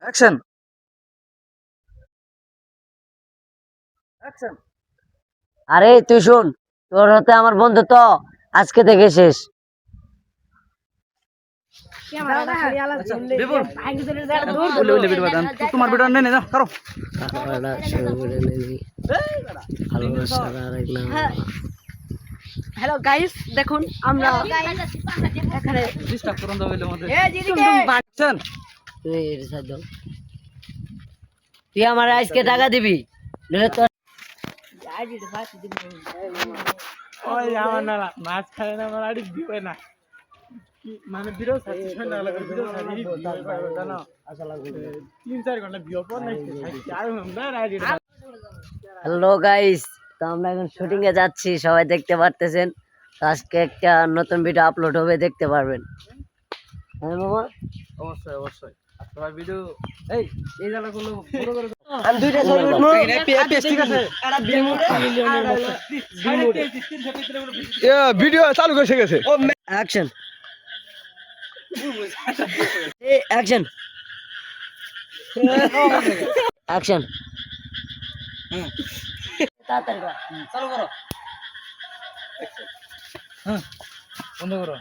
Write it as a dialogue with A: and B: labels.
A: Action action.
B: আরে তুই শোন, তোর হাতে আমার বন্ধুত্ব আজকে থেকে শেষ।
A: বিপুল বলে বলে ভিডিও বানান তোমার ভিডিও নে নে যাও করো।
C: হ্যালো গাইস, দেখুন আমরা এখানে
A: ডিস্টার্ব করুন দাও বলে মধ্যে
C: টুমটুম
A: অ্যাকশন।
B: তুই আমার আজকে টাকা দিবি, নইলে তোর
D: ওই আমার না মাছ খায় না আমার আড়ি দিবে না মানে বিরো সাথে ঠান্ডা লাগে বিরো সাথে জানো 3-4 ঘন্টা বিও পর নাই আর আমরা আড়ি
B: হ্যালো গাইস, তো আমরা এখন শুটিং এ যাচ্ছি, সবাই দেখতে পারতেছেন। তো আজকে একটা নতুন ভিডিও আপলোড হবে, দেখতে পারবেন। হ্যাঁ মামা,
A: অবশ্যই অবশ্যই আপনার ভিডিও এই এই জায়গা গুলো বড় করে
B: আমি দুইটা ছবি উঠবো।
A: ঠিক আছে
D: ভিডিও চালু করে গেছে
B: অ্যাকশন, অ্যাকশন, অ্যাকশন। তাড়াতাড়ি কর।
A: চালু করো। হ্যাঁ বন্ধ করো।